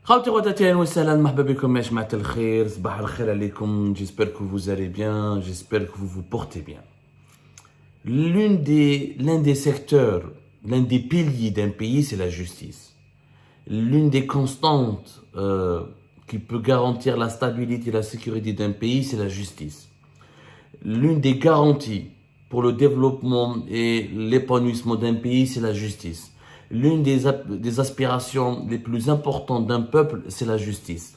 خاوتي خواتاتي اهلا وسهلا مرحبا بكم يا جماعة الخير صباح الخير عليكم. J'espère que vous allez bien, j'espère que vous vous portez bien. L'un des secteurs, l'un des piliers d'un pays, c'est la justice. L'une des constantes qui peut garantir la stabilité et la sécurité d'un pays, c'est la justice. L'une des garanties pour le développement et l'épanouissement d'un pays, c'est la justice. L'une des aspirations les plus importantes d'un peuple, c'est la justice.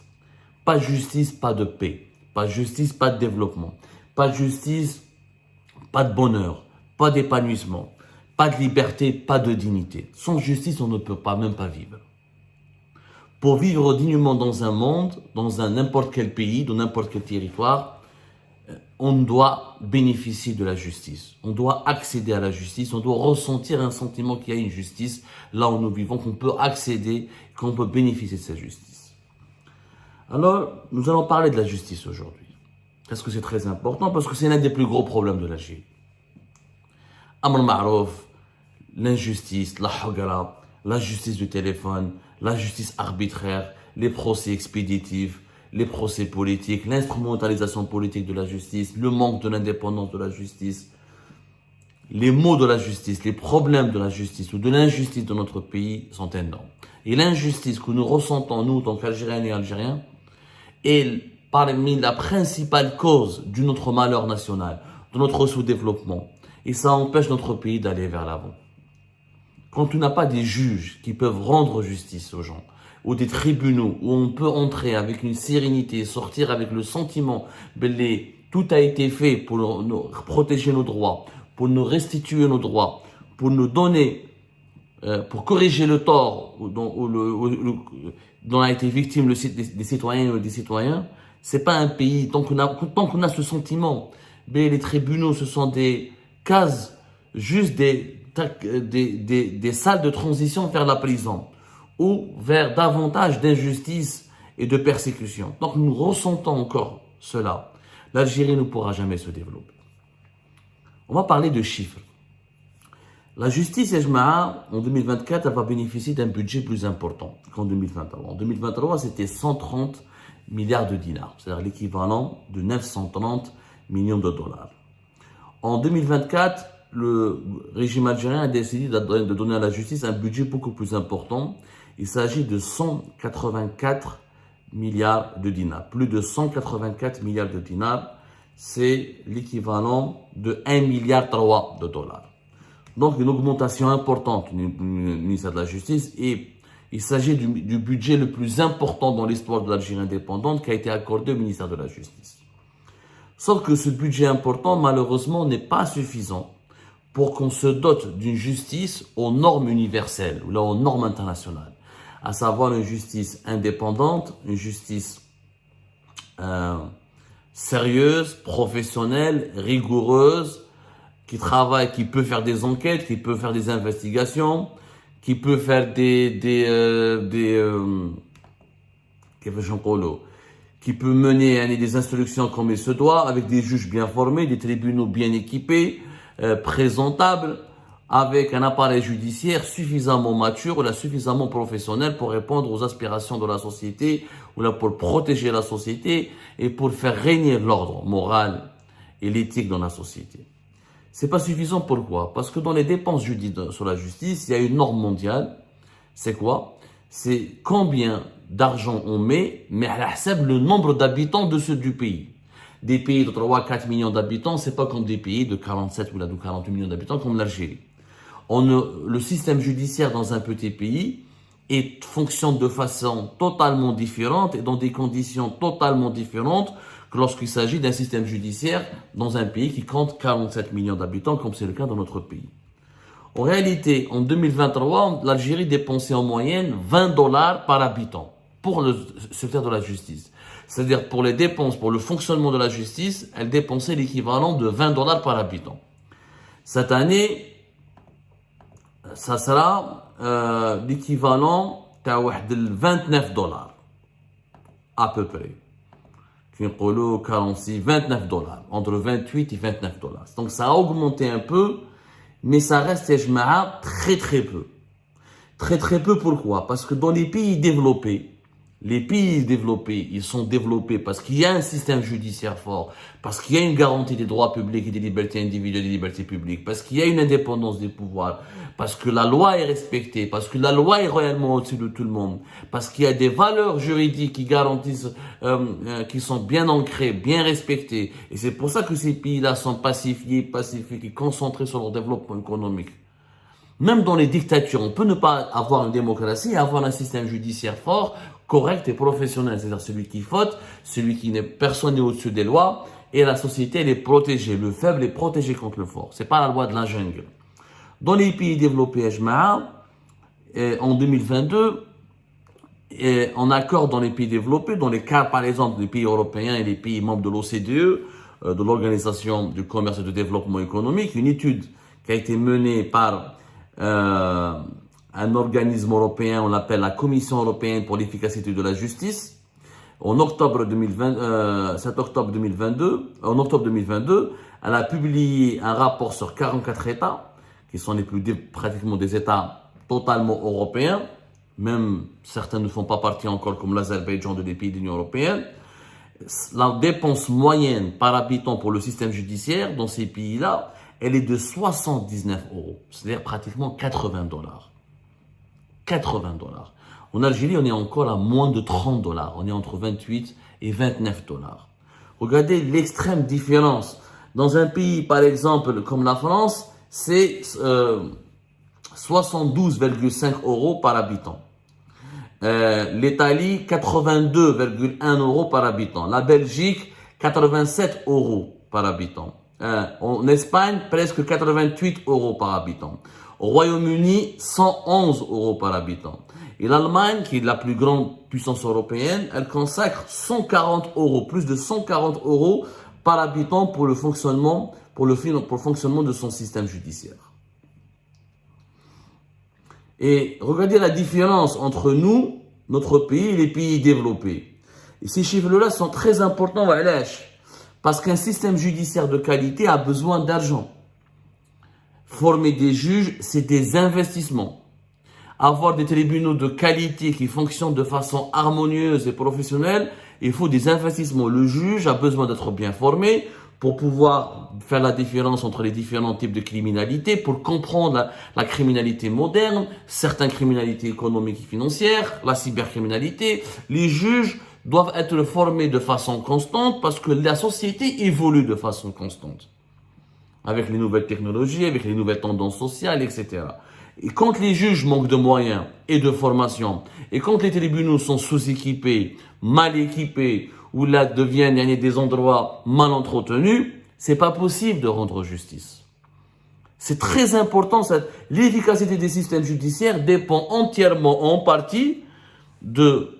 Pas de justice, pas de paix. Pas de justice, pas de développement. Pas de justice, pas de bonheur. Pas d'épanouissement. Pas de liberté, pas de dignité. Sans justice, on ne peut pas, même pas vivre. Pour vivre dignement dans un monde, dans n'importe quel pays, dans n'importe quel territoire, on doit bénéficier de la justice. On doit accéder à la justice. On doit ressentir un sentiment qu'il y a une justice là où nous vivons, qu'on peut accéder, qu'on peut bénéficier de cette justice. Alors, nous allons parler de la justice aujourd'hui. Parce que c'est très important, parce que c'est l'un des plus gros problèmes de l'Algérie. Amr Ma'rouf, l'injustice, la hagara, la justice du téléphone, la justice arbitraire, les procès expéditifs, les procès politiques, l'instrumentalisation politique de la justice, le manque de l'indépendance de la justice, les maux de la justice, les problèmes de la justice ou de l'injustice de notre pays sont énormes. Et l'injustice que nous ressentons, nous, en tant qu'Algériens et Algériens, est parmi la principale cause de notre malheur national, de notre sous-développement. Et ça empêche notre pays d'aller vers l'avant. Quand tu n'as pas des juges qui peuvent rendre justice aux gens, ou des tribunaux où on peut entrer avec une sérénité, sortir avec le sentiment que tout a été fait pour nous protéger nos droits, pour nous restituer nos droits, pour nous donner, pour corriger le tort dont a été victime des citoyens ou des citoyens. C'est pas un pays, tant qu'on a ce sentiment, les tribunaux, ce sont des cases, juste des salles de transition vers la prison, ou vers davantage d'injustice et de persécution. Donc nous ressentons encore cela. L'Algérie ne pourra jamais se développer. On va parler de chiffres. La justice, en 2024, elle va bénéficier d'un budget plus important qu'en 2023. En 2023, c'était 130 milliards de dinars, c'est-à-dire l'équivalent de 930 millions de dollars. En 2024, le régime algérien a décidé de donner à la justice un budget beaucoup plus important. Il s'agit de 184 milliards de dinars. Plus de 184 milliards de dinars, c'est l'équivalent de 1,3 milliard de dollars. Donc une augmentation importante du ministère de la Justice, et il s'agit du budget le plus important dans l'histoire de l'Algérie indépendante qui a été accordé au ministère de la Justice. Sauf que ce budget important, malheureusement, n'est pas suffisant pour qu'on se dote d'une justice aux normes universelles ou aux normes internationales, à savoir une justice indépendante, une justice sérieuse, professionnelle, rigoureuse, qui travaille, qui peut faire des enquêtes, qui peut faire des investigations, qui peut faire qui peut mener des instructions comme il se doit, avec des juges bien formés, des tribunaux bien équipés, présentables, avec un appareil judiciaire suffisamment mature ou suffisamment professionnel pour répondre aux aspirations de la société, ou pour protéger la société et pour faire régner l'ordre moral et l'éthique dans la société. C'est pas suffisant, pourquoi? Parce que dans les dépenses sur la justice, il y a une norme mondiale. C'est quoi? C'est combien d'argent on met, mais à la حساب le nombre d'habitants de ceux du pays. Des pays de 3-4 millions d'habitants, c'est pas comme des pays de 47 ou de 48 millions d'habitants comme l'Algérie. Le système judiciaire dans un petit pays fonctionne de façon totalement différente et dans des conditions totalement différentes que lorsqu'il s'agit d'un système judiciaire dans un pays qui compte 47 millions d'habitants, comme c'est le cas dans notre pays. En réalité, en 2023, l'Algérie dépensait en moyenne 20 dollars par habitant pour le secteur de la justice. C'est-à-dire pour les dépenses, pour le fonctionnement de la justice, elle dépensait l'équivalent de 20 dollars par habitant. Cette année, ça sera l'équivalent de 29 dollars, à peu près. 46, 29 dollars, entre 28 et 29 dollars. Donc ça a augmenté un peu, mais ça reste très très peu. Très très peu, pourquoi? Parce que dans les pays développés, Les pays développés, ils sont développés parce qu'il y a un système judiciaire fort, parce qu'il y a une garantie des droits publics et des libertés individuelles et des libertés publiques, parce qu'il y a une indépendance des pouvoirs, parce que la loi est respectée, parce que la loi est réellement au-dessus de tout le monde, parce qu'il y a des valeurs juridiques qui garantissent, qui sont bien ancrées, bien respectées. Et c'est pour ça que ces pays-là sont pacifiés, pacifiques et concentrés sur leur développement économique. Même dans les dictatures, on peut ne pas avoir une démocratie et avoir un système judiciaire fort, correct et professionnel. C'est-à-dire celui qui faute, celui qui n'est personne n'est au-dessus des lois, et la société, elle est protégée. Le faible est protégé contre le fort. C'est pas la loi de la jungle. Dans les pays développés, en 2022, en accord dans les pays développés, dans les cas, par exemple, des pays européens et les pays membres de l'OCDE, de l'Organisation du commerce et du développement économique, une étude qui a été menée par un organisme européen, on l'appelle la Commission européenne pour l'efficacité de la justice. En octobre 2022, elle a publié un rapport sur 44 États, qui sont pratiquement des États totalement européens, même certains ne font pas partie encore comme l'Azerbaïdjan des pays de l'Union européenne. La dépense moyenne par habitant pour le système judiciaire dans ces pays-là, elle est de 79 €, c'est-à-dire pratiquement 80 $. 80 $. En Algérie, on est encore à moins de 30 $. On est entre 28 et 29 $. Regardez l'extrême différence. Dans un pays, par exemple, comme la France, c'est 72,5 € par habitant. L'Italie, 82,1 € par habitant. La Belgique, 87 € par habitant. En Espagne, presque 88 € par habitant. Au Royaume-Uni, 111 € par habitant. Et l'Allemagne, qui est la plus grande puissance européenne, elle consacre 140 €, plus de 140 € par habitant pour le fonctionnement, pour le fonctionnement de son système judiciaire. Et regardez la différence entre nous, notre pays et les pays développés. Et ces chiffres-là sont très importants, parce qu'un système judiciaire de qualité a besoin d'argent. Former des juges, c'est des investissements. Avoir des tribunaux de qualité qui fonctionnent de façon harmonieuse et professionnelle, il faut des investissements. Le juge a besoin d'être bien formé pour pouvoir faire la différence entre les différents types de criminalité, pour comprendre la criminalité moderne, certaines criminalités économiques et financières, la cybercriminalité. Les juges doivent être formés de façon constante parce que la société évolue de façon constante. Avec les nouvelles technologies, avec les nouvelles tendances sociales, etc. Et quand les juges manquent de moyens et de formation, et quand les tribunaux sont sous-équipés, mal équipés, ou là deviennent des endroits mal entretenus, c'est pas possible de rendre justice. C'est très important, l'efficacité des systèmes judiciaires dépend entièrement, en partie, de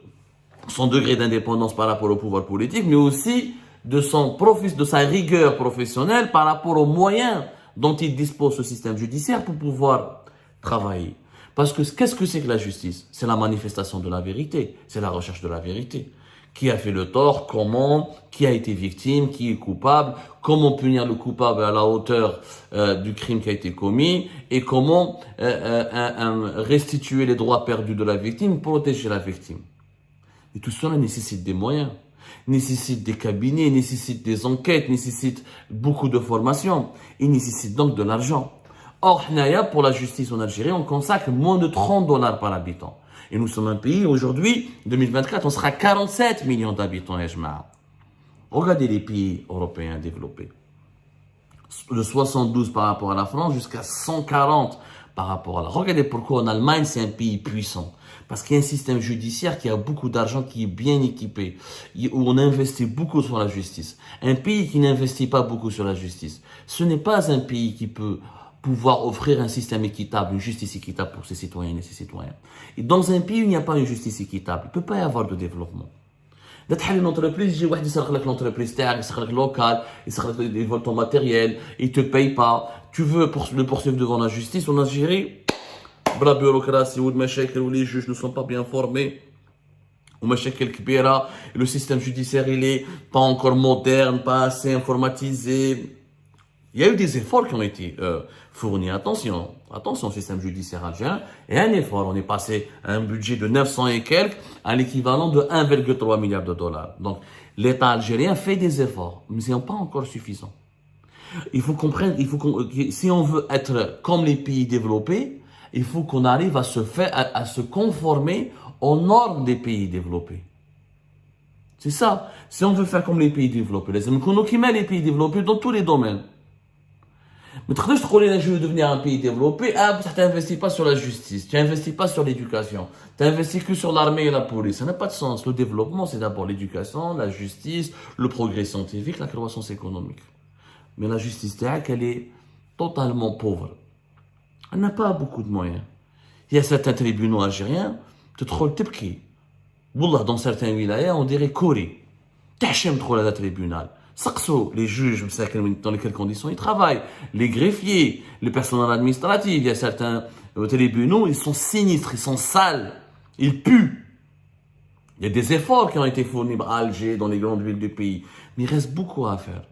son degré d'indépendance par rapport au pouvoir politique, mais aussi de sa rigueur professionnelle par rapport aux moyens dont il dispose ce système judiciaire pour pouvoir travailler. Parce que qu'est-ce que c'est que la justice? C'est la manifestation de la vérité, c'est la recherche de la vérité. Qui a fait le tort, comment, qui a été victime, qui est coupable, comment punir le coupable à la hauteur du crime qui a été commis, et comment restituer les droits perdus de la victime, protéger la victime. Et tout cela nécessite des moyens, nécessite des cabinets, nécessite des enquêtes, nécessite beaucoup de formation, et nécessite donc de l'argent. Or, pour la justice en Algérie, on consacre moins de 30 $ par habitant. Et nous sommes un pays, aujourd'hui, 2024, on sera 47 millions d'habitants, Regardez les pays européens développés. De 72 par rapport à la France jusqu'à 140 par rapport à la... Regardez pourquoi en Allemagne, c'est un pays puissant. Parce qu'il y a un système judiciaire qui a beaucoup d'argent, qui est bien équipé, où on investit beaucoup sur la justice. Un pays qui n'investit pas beaucoup sur la justice, ce n'est pas un pays qui peut pouvoir offrir un système équitable, une justice équitable pour ses citoyennes et ses citoyens. Et dans un pays où il n'y a pas une justice équitable, il ne peut pas y avoir de développement. D'être une entreprise, il y a un qui l'entreprise, il local, il vole ton matériel, il ne te paye pas. Tu veux le poursuivre devant la justice en Algérie, la bureaucratie ou les juges ne sont pas bien formés. Le système judiciaire, il n'est pas encore moderne, pas assez informatisé. Il y a eu des efforts qui ont été fournis, attention. Attention, le système judiciaire algérien est un effort. On est passé à un budget de 900 et quelques à l'équivalent de 1,3 milliard de dollars. Donc, l'État algérien fait des efforts, mais ce n'est pas encore suffisant. Il faut comprendre, si on veut être comme les pays développés, il faut qu'on arrive à se conformer aux normes des pays développés. C'est ça. Si on veut faire comme les pays développés, les pays développés dans tous les domaines. Mais tu je veux devenir un pays développé, tu n'investis pas sur la justice, tu n'investis pas sur l'éducation, tu n'investis que sur l'armée et la police. Ça n'a pas de sens. Le développement, c'est d'abord l'éducation, la justice, le progrès scientifique, la croissance économique. Mais la justice, elle est totalement pauvre. Elle n'a pas beaucoup de moyens. Il y a certains tribunaux algériens, tu te rôles tibki. Wallah, dans certains wilayas, on dirait Corée. T'achèmes trop le tribunal. Saxo, les juges, dans lesquelles conditions ils travaillent, les greffiers, les personnels administratifs, il y a certains tribunaux, ils sont sinistres, ils sont sales, ils puent. Il y a des efforts qui ont été fournis à Alger, dans les grandes villes du pays, mais il reste beaucoup à faire.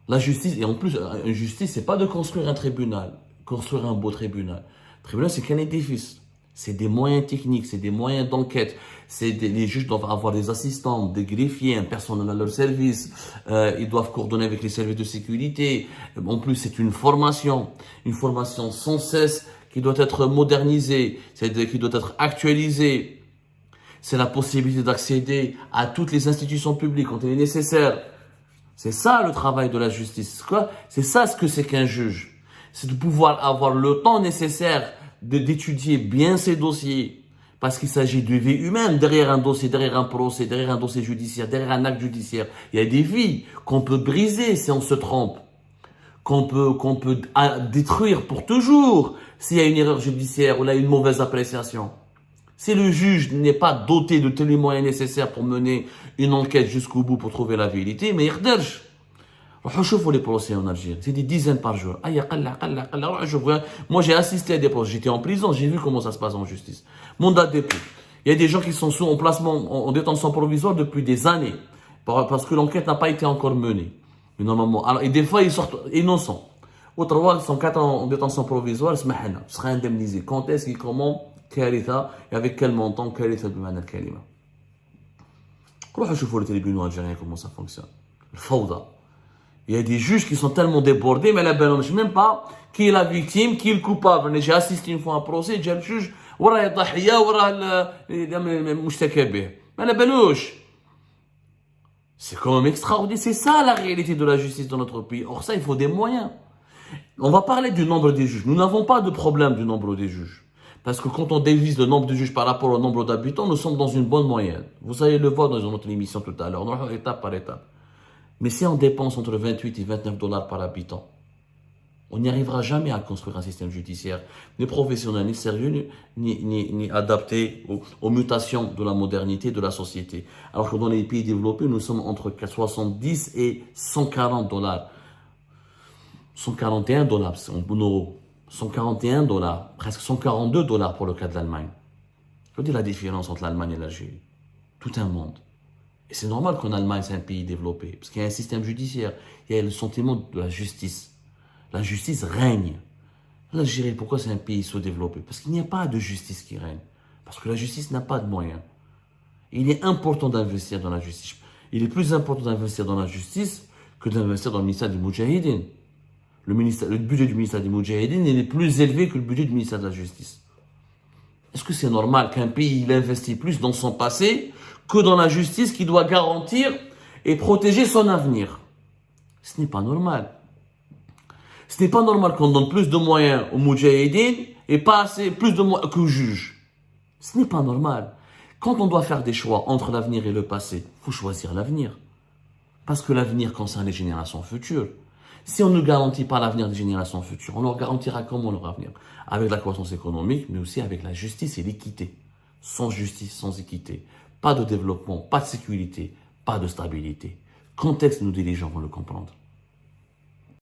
La justice, et en plus, une justice, c'est pas de construire un tribunal, construire un beau tribunal. Le tribunal, c'est qu'un édifice. C'est des moyens techniques, c'est des moyens d'enquête. Les juges doivent avoir des assistants, des greffiers, un personnel à leur service. Ils doivent coordonner avec les services de sécurité. En plus, c'est une formation sans cesse qui doit être modernisée, qui doit être actualisée. C'est la possibilité d'accéder à toutes les institutions publiques quand il est nécessaire. C'est ça le travail de la justice. C'est ça ce que c'est qu'un juge. C'est de pouvoir avoir le temps nécessaire d'étudier bien ces dossiers, parce qu'il s'agit de vie humaine derrière un dossier, derrière un procès, derrière un dossier judiciaire, derrière un acte judiciaire. Il y a des vies qu'on peut briser si on se trompe, qu'on peut détruire pour toujours s'il y a une erreur judiciaire ou là une mauvaise appréciation. Si le juge n'est pas doté de tous les moyens nécessaires pour mener une enquête jusqu'au bout pour trouver la vérité, mais il faut les procès en Algérie, c'est des dizaines par jour. Moi, j'ai assisté à des procès. J'étais en prison, j'ai vu comment ça se passe en justice. Mandat de dépôt. Il y a des gens qui sont en placement, en détention provisoire depuis des années, parce que l'enquête n'a pas été encore menée. Mais normalement, alors, et des fois, ils sortent innocents. Autrement, ils sont 4 ans en détention provisoire, ils seraient indemnisés. Quand est-ce qu'ils commencent, Karitha, et avec quel montant, Karitha de manière kalima. Je vois les tribunaux algériens, comment ça fonctionne. Le fawda. Il y a des juges qui sont tellement débordés, mais là, je ne sais même pas qui est la victime, qui est le coupable. J'ai assisté une fois à un procès, j'ai le juge, وراه الضحية وراه المشتكى به. ما على بالوش. C'est quand même extraordinaire. C'est ça la réalité de la justice dans notre pays. Or ça, il faut des moyens. On va parler du nombre des juges. Nous n'avons pas de problème du nombre des juges. Parce que quand on divise le nombre de juges par rapport au nombre d'habitants, nous sommes dans une bonne moyenne. Vous allez le voir dans notre émission tout à l'heure. On va étape par étape. Mais si on dépense entre 28 et 29 dollars par habitant, on n'y arrivera jamais à construire un système judiciaire, ni professionnel, ni sérieux, ni adapté aux mutations de la modernité, de la société. Alors que dans les pays développés, nous sommes entre 70 et 140 dollars. 141 dollars en euros. 141 dollars, presque 142 dollars pour le cas de l'Allemagne. Je veux dire la différence entre l'Allemagne et l'Algérie. Tout un monde. Et c'est normal qu'en Allemagne, c'est un pays développé, parce qu'il y a un système judiciaire, il y a le sentiment de la justice. La justice règne. L'Algérie, pourquoi c'est un pays sous-développé? Parce qu'il n'y a pas de justice qui règne. Parce que la justice n'a pas de moyens. Et il est important d'investir dans la justice. Il est plus important d'investir dans la justice que d'investir dans le ministère des Moudjahidines. Le budget du ministère des Moudjahidines est plus élevé que le budget du ministère de la Justice. Est-ce que c'est normal qu'un pays il investit plus dans son passé que dans la justice qui doit garantir et protéger son avenir? Ce n'est pas normal. Ce n'est pas normal qu'on donne plus de moyens aux Moudjahidines et pas assez, plus de moyens qu'aux juges. Ce n'est pas normal. Quand on doit faire des choix entre l'avenir et le passé, il faut choisir l'avenir. Parce que l'avenir concerne les générations futures. Si on ne garantit pas l'avenir des générations futures, on leur garantira comment leur avenir? Avec la croissance économique, mais aussi avec la justice et l'équité. Sans justice, sans équité, pas de développement, pas de sécurité, pas de stabilité. Quand est-ce que nos dirigeants vont le comprendre?